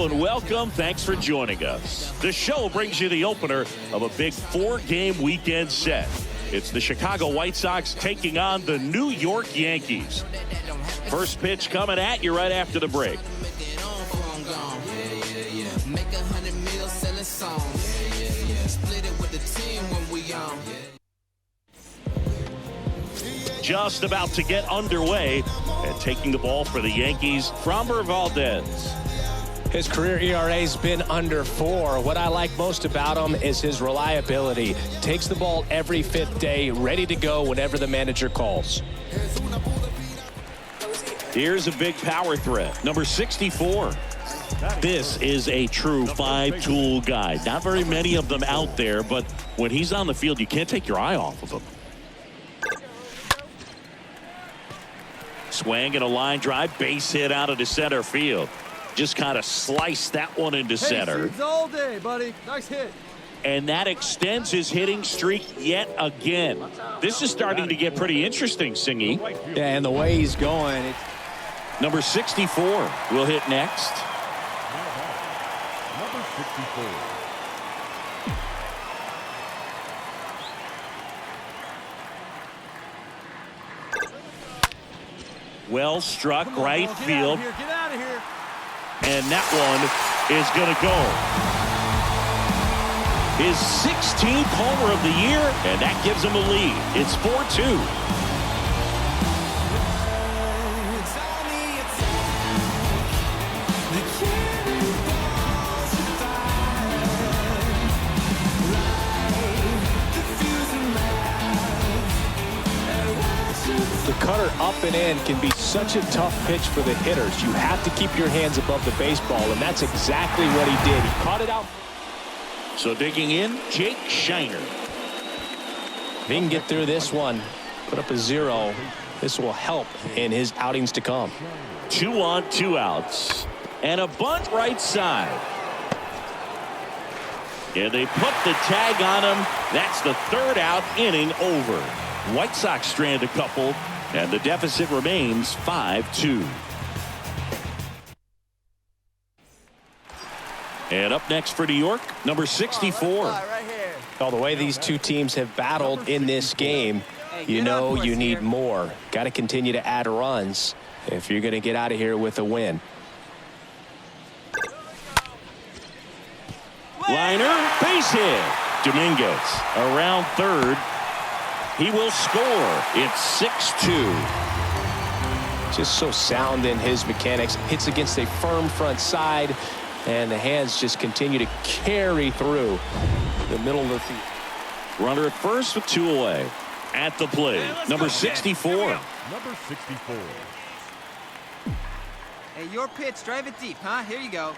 Hello and welcome. Thanks for joining us. The show brings you the opener of a big 4-game weekend set. It's the Chicago White Sox taking on the New York Yankees. First pitch coming at you right after the break. Just about to get underway, and taking the ball for the Yankees, Framber Valdez. His career ERA's been under 4. What I like most about him is his reliability. Takes the ball every 5th day, ready to go whenever the manager calls. Here's a big power threat, number 64. This is a true 5-tool guy. Not very many of them out there, but when he's on the field, you can't take your eye off of him. Swing and a line drive, base hit out of the center field. Just kind of sliced that one into center. All day, buddy. Nice hit. And that extends his hitting streak yet again. This is starting to get pretty interesting, Singy. Yeah, and the way he's going. Number 64 will hit next. Number 64. Well struck, right field. Get out of here. And that one is going to go. His 16th homer of the year, and that gives him a lead. It's 4-2. The cutter up and in can be such a tough pitch for the hitters. You have to keep your hands above the baseball, and that's exactly what he did. He caught it out. So digging in, Jake Shiner. If he can get through this one, put up a 0, this will help in his outings to come. 2 on, 2 outs. And a bunt right side. And they put the tag on him. That's the 3rd out, inning over. White Sox strand a couple, and the deficit remains 5-2. And up next for New York, number 64. Well, the way these two teams have battled in this game, you know you need more. Got to continue to add runs if you're going to get out of here with a win. Liner, base hit. Dominguez around third. He will score. It's 6-2. Just so sound in his mechanics. Hits against a firm front side, and the hands just continue to carry through the middle of the field. Runner at first with 2 away. At the plate, number 64. Number 64. Hey, your pitch. Drive it deep, huh? Here you go.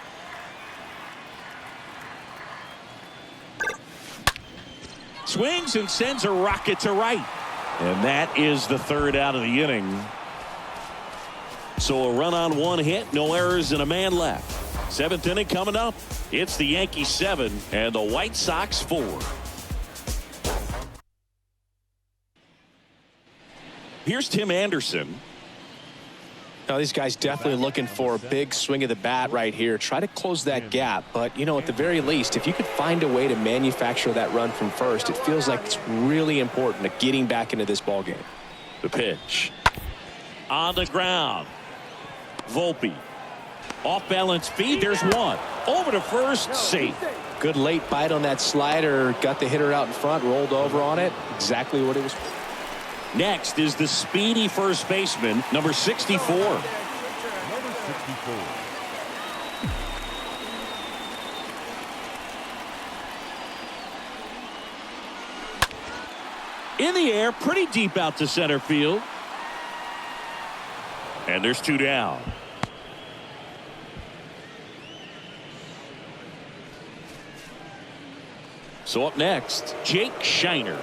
Swings and sends a rocket to right. And that is the 3rd out of the inning. So a run on 1 hit, no errors, and a man left. 7th inning coming up. It's the Yankees 7 and the White Sox 4. Here's Tim Anderson. Now, these guys definitely looking for a big swing of the bat right here. Try to close that gap. But, you know, at the very least, if you could find a way to manufacture that run from first, it feels like it's really important to getting back into this ball game. The pitch. On the ground. Volpe. Off balance feed. There's one. Over to first. Safe. Good late bite on that slider. Got the hitter out in front. Rolled over on it. Exactly what it was. Next is the speedy first baseman, number 64. Number 64. In the air, pretty deep out to center field. And there's 2 down. So up next, Jake Shiner.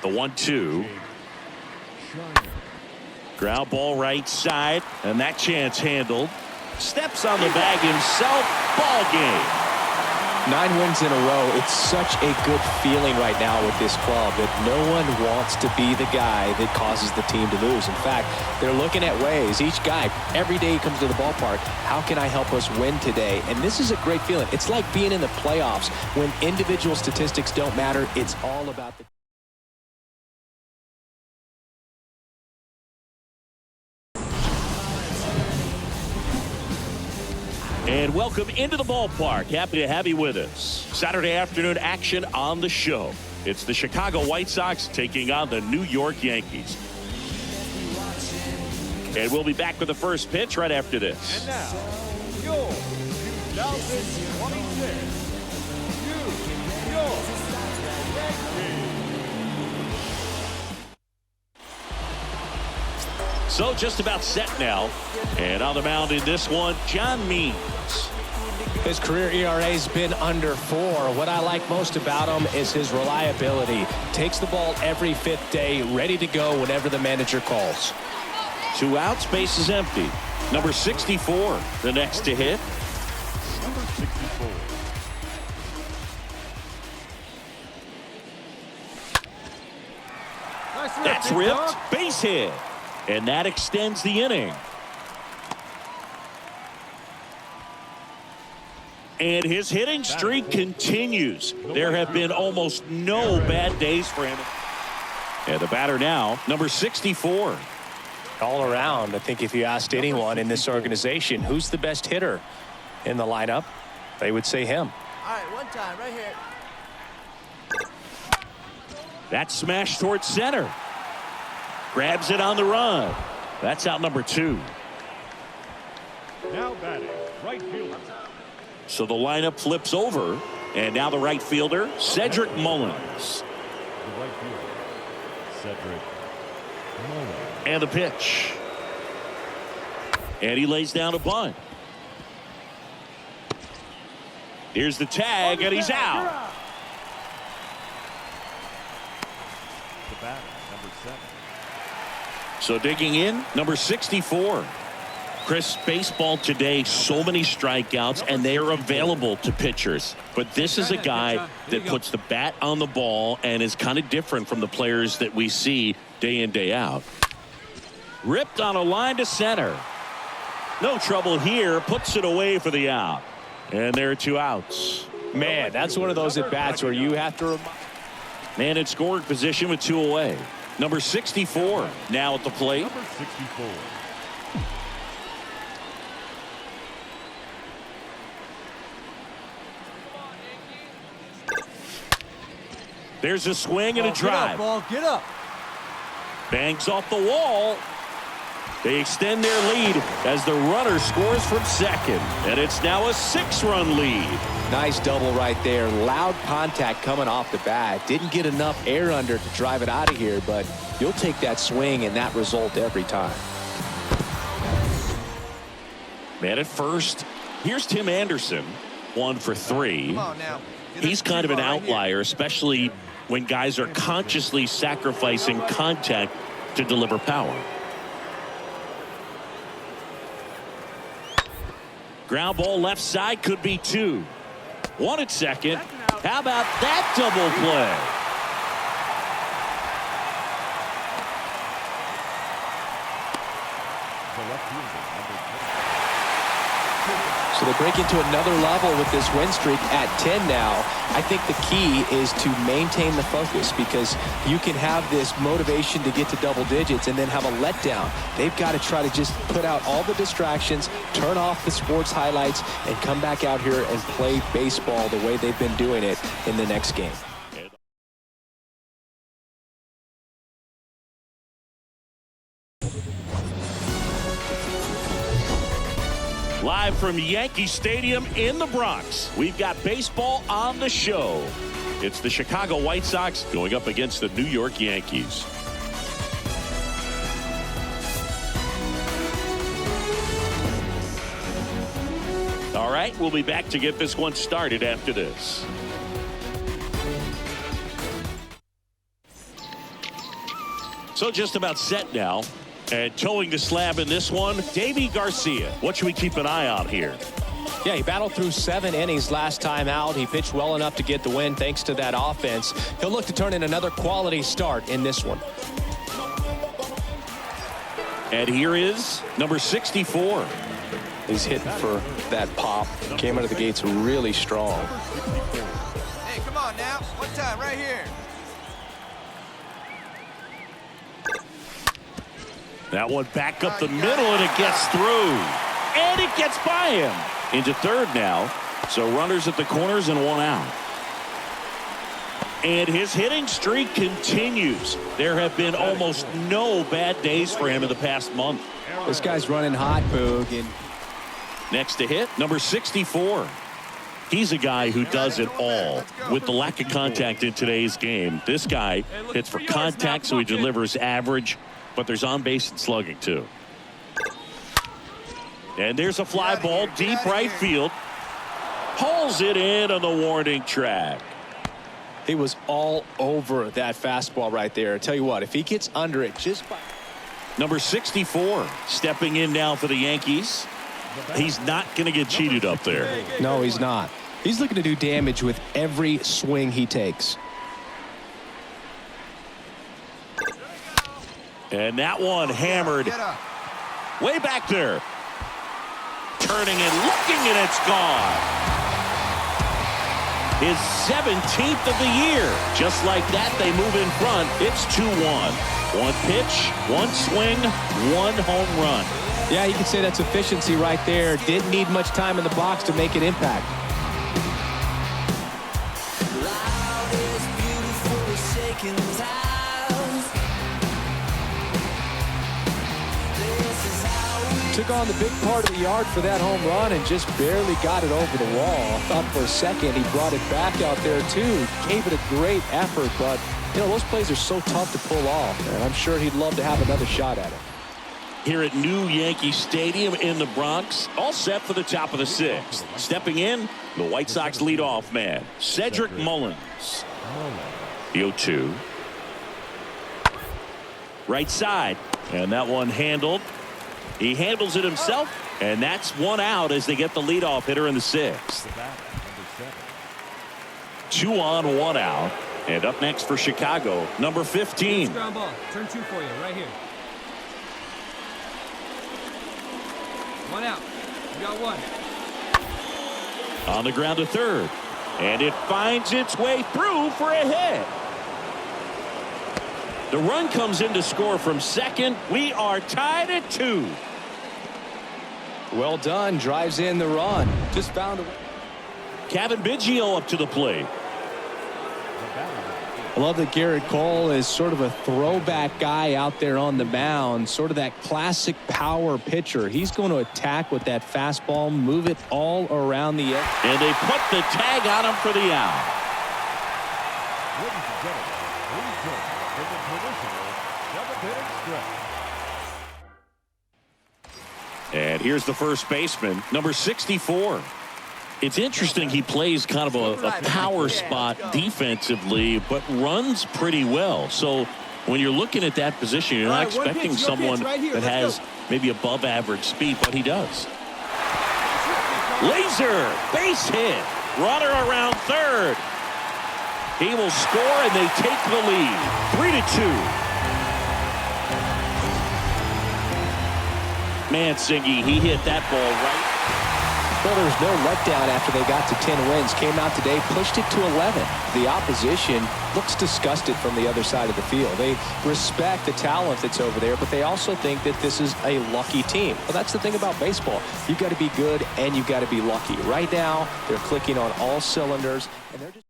The 1-2. Ground ball right side, and that chance handled. Steps on the bag himself. Ball game. 9 wins in a row. It's such a good feeling right now with this club that no one wants to be the guy that causes the team to lose. In fact, they're looking at ways. Each guy, every day he comes to the ballpark, how can I help us win today? And this is a great feeling. It's like being in the playoffs when individual statistics don't matter. It's all about the And welcome into the ballpark. Happy to have you with us. Saturday afternoon action on the show. It's the Chicago White Sox taking on the New York Yankees. And we'll be back with the first pitch right after this. And now, your 2026 New York Yankees. So just about set now. And on the mound in this one, John Means. His career ERA's been under 4. What I like most about him is his reliability. Takes the ball every 5th day, ready to go whenever the manager calls. 2 outs, base is empty. Number 64, the next to hit. Number 64. That's ripped, base hit. And that extends the inning. And his hitting streak continues. There have been almost no bad days for him. And the batter now, number 64. All around, I think if you asked anyone in this organization who's the best hitter in the lineup, they would say him. All right, one time, right here. That smash towards center. Grabs it on the run. That's out number 2. Now batting, right fielder. So the lineup flips over. And now the right fielder, Cedric Mullins. The right fielder, Cedric Mullins. And the pitch. And he lays down a bunt. Here's the tag, and he's out. The batter, number 7. So digging in, number 64. Chris, baseball today, so many strikeouts, and they are available to pitchers. But this is a guy that puts the bat on the ball and is kind of different from the players that we see day in, day out. Ripped on a line to center. No trouble here. Puts it away for the out. And there are 2 outs. Man, that's one of those at-bats where you have to... Man in scoring position with 2 away. Number 64 now at the plate. Number 64. There's a swing and a drive. Get up. Bangs off the wall. They extend their lead as the runner scores from second. And it's now a 6-run lead. Nice double right there. Loud contact coming off the bat. Didn't get enough air under to drive it out of here, but you'll take that swing and that result every time. Man at first. Here's Tim Anderson. 1 for 3. Come on now. He's kind of an outlier, especially when guys are consciously sacrificing contact to deliver power. Ground ball left side, could be 2. 1 at second. How about that double play? The left fielder, number 10. So they break into another level with this win streak at 10 now. I think the key is to maintain the focus because you can have this motivation to get to double digits and then have a letdown. They've got to try to just put out all the distractions, turn off the sports highlights, and come back out here and play baseball the way they've been doing it in the next game. Live from Yankee Stadium in the Bronx, we've got baseball on the show. It's the Chicago White Sox going up against the New York Yankees. All right, we'll be back to get this one started after this. So just about set now. And towing the slab in this one, Davy Garcia. What should we keep an eye on here? Yeah, he battled through 7 innings last time out. He pitched well enough to get the win thanks to that offense. He'll look to turn in another quality start in this one. And here is number 64. He's hitting for that pop. Came out of the gates really strong. Hey, come on now. One time, right here. That one back up the middle, and it gets through. And it gets by him. Into third now. So runners at the corners and 1 out. And his hitting streak continues. There have been almost no bad days for him in the past month. This guy's running hot, Boog. And next to hit, number 64. He's a guy who does it all. With the lack of contact in today's game, this guy hits for contact, so he delivers average, but there's on-base and slugging, too. And there's a fly ball deep right field. Hauls it in on the warning track. he was all over that fastball right there. I tell you what, if he gets under it just by... Number 64 stepping in now for the Yankees. He's not going to get cheated up there. No, he's not. He's looking to do damage with every swing he takes. And that one hammered way back there. Turning and looking, and it's gone. His 17th of the year. Just like that, they move in front. It's 2-1. One pitch, one swing, one home run. Yeah, you can say that's efficiency right there. Didn't need much time in the box to make an impact. Took on the big part of the yard for that home run and just barely got it over the wall. I thought for a second he brought it back out there too. Gave it a great effort, but you know, those plays are so tough to pull off, and I'm sure he'd love to have another shot at it. Here at New Yankee Stadium in the Bronx, all set for the top of the sixth. Stepping in, the White Sox leadoff man, Cedric Mullins. The 0-2. Right side, and that one handled. He handles it himself, and that's one out as they get the leadoff hitter in the sixth. 2 on, 1 out. And up next for Chicago, number 15. Ground ball. Turn 2 for you, right here. 1 out. You got 1. On the ground to third. And it finds its way through for a hit. The run comes in to score from second. We are tied at 2. Well done. Drives in the run. Just found a way. Kevin Biggio up to the plate. I love that Garrett Cole is sort of a throwback guy out there on the mound, sort of that classic power pitcher. He's going to attack with that fastball, move it all around the edge. And they put the tag on him for the out. Ladies and gentlemen, please join us in the traditional 7th inning stretch. And here's the first baseman, number 64. It's interesting he plays kind of a power spot defensively, but runs pretty well. So when you're looking at that position, you're not expecting someone that has maybe above average speed, but he does. Laser, base hit, runner around third. He will score, and they take the lead, 3-2. Mancini, he hit that ball right. Well, there was no letdown after they got to 10 wins. Came out today, pushed it to 11. The opposition looks disgusted from the other side of the field. They respect the talent that's over there, but they also think that this is a lucky team. Well, that's the thing about baseball. You've got to be good and you've got to be lucky. Right now, they're clicking on all cylinders, and they're just...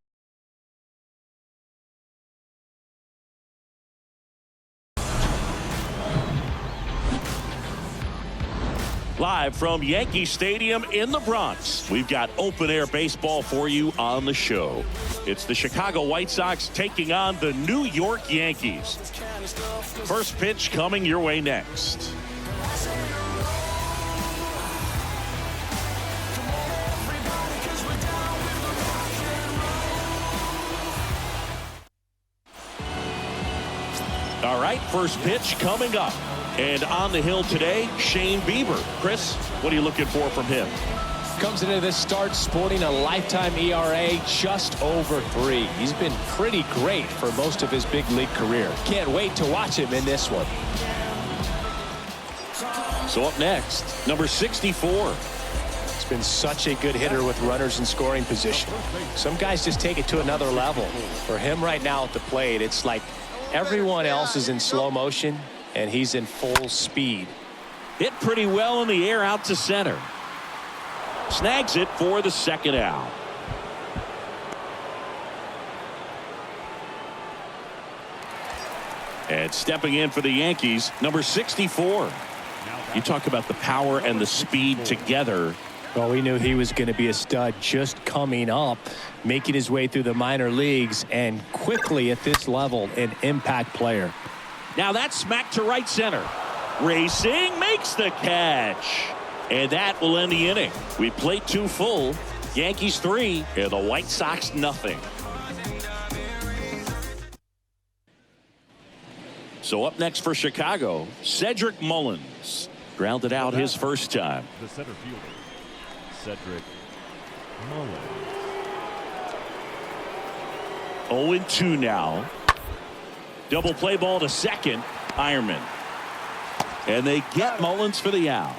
Live from Yankee Stadium in the Bronx, we've got open-air baseball for you on the show. It's the Chicago White Sox taking on the New York Yankees. First pitch coming your way next. All right, first pitch coming up. And on the hill today, Shane Bieber. Chris, what are you looking for from him? Comes into this start sporting a lifetime ERA just over 3. He's been pretty great for most of his big league career. Can't wait to watch him in this one. So up next, number 64. He's been such a good hitter with runners in scoring position. Some guys just take it to another level. For him right now at the plate, it's like everyone else is in slow motion and he's in full speed. Hit pretty well in the air out to center. Snags it for the second out. And stepping in for the Yankees, number 64. You talk about the power and the speed together. Well, we knew he was going to be a stud just coming up, making his way through the minor leagues, and quickly at this level, an impact player. Now that's smacked to right center. Racing makes the catch. And that will end the inning. We played 2 full. Yankees 3 and the White Sox nothing. So up next for Chicago, Cedric Mullins. Grounded out his first time. The center fielder, Cedric Mullins. 0-2 now. Double play ball to second. Ironman. And they get Mullins for the out.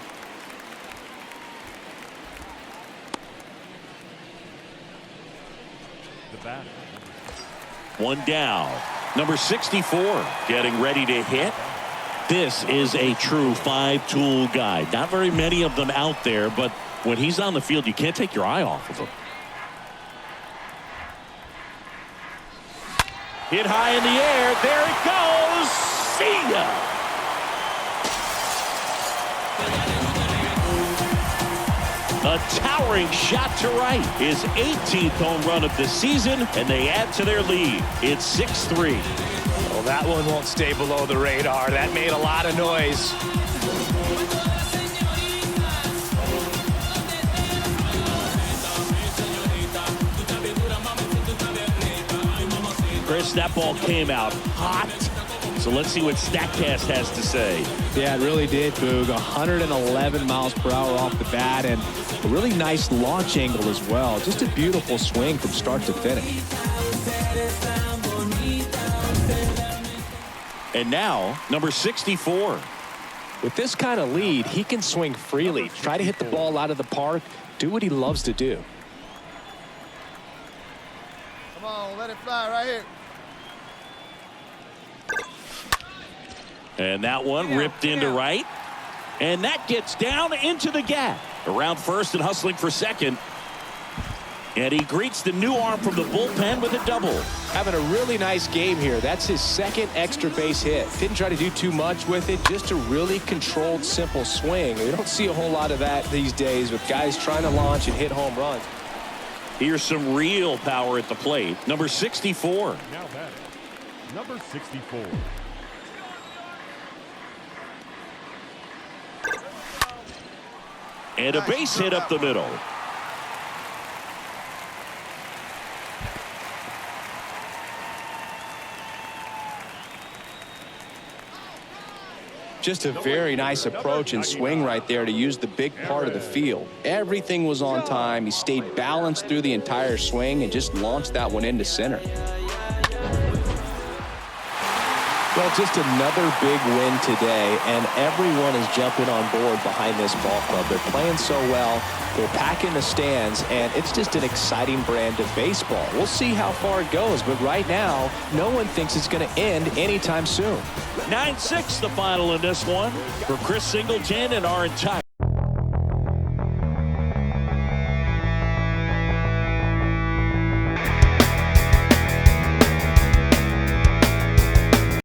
One down. Number 64 getting ready to hit. This is a true 5-tool guy. Not very many of them out there, but when he's on the field, you can't take your eye off of him. Hit high in the air. There it goes. See ya. A towering shot to right. His 18th home run of the season, and they add to their lead. It's 6-3. Well, that one won't stay below the radar. That made a lot of noise. Chris, that ball came out hot. So let's see what StatCast has to say. Yeah, it really did, Boog. 111 miles per hour off the bat, and a really nice launch angle as well. Just a beautiful swing from start to finish. And now, number 64. With this kind of lead, he can swing freely, try to hit the ball out of the park, do what he loves to do. Come on, let it fly right here. And that one ripped into right. And that gets down into the gap. Around first and hustling for second. And he greets the new arm from the bullpen with a double. Having a really nice game here. That's his second extra base hit. Didn't try to do too much with it. Just a really controlled, simple swing. We don't see a whole lot of that these days with guys trying to launch and hit home runs. Here's some real power at the plate. Number 64. Now batting, number 64. And a base hit up the middle. Just a very nice approach and swing right there to use the big part of the field. Everything was on time. He stayed balanced through the entire swing and just launched that one into center. Well, just another big win today, and everyone is jumping on board behind this ball club. They're playing so well. They're packing the stands, and it's just an exciting brand of baseball. We'll see how far it goes, but right now, no one thinks it's going to end anytime soon. 9-6 the final in this one. For Chris Singleton and our entire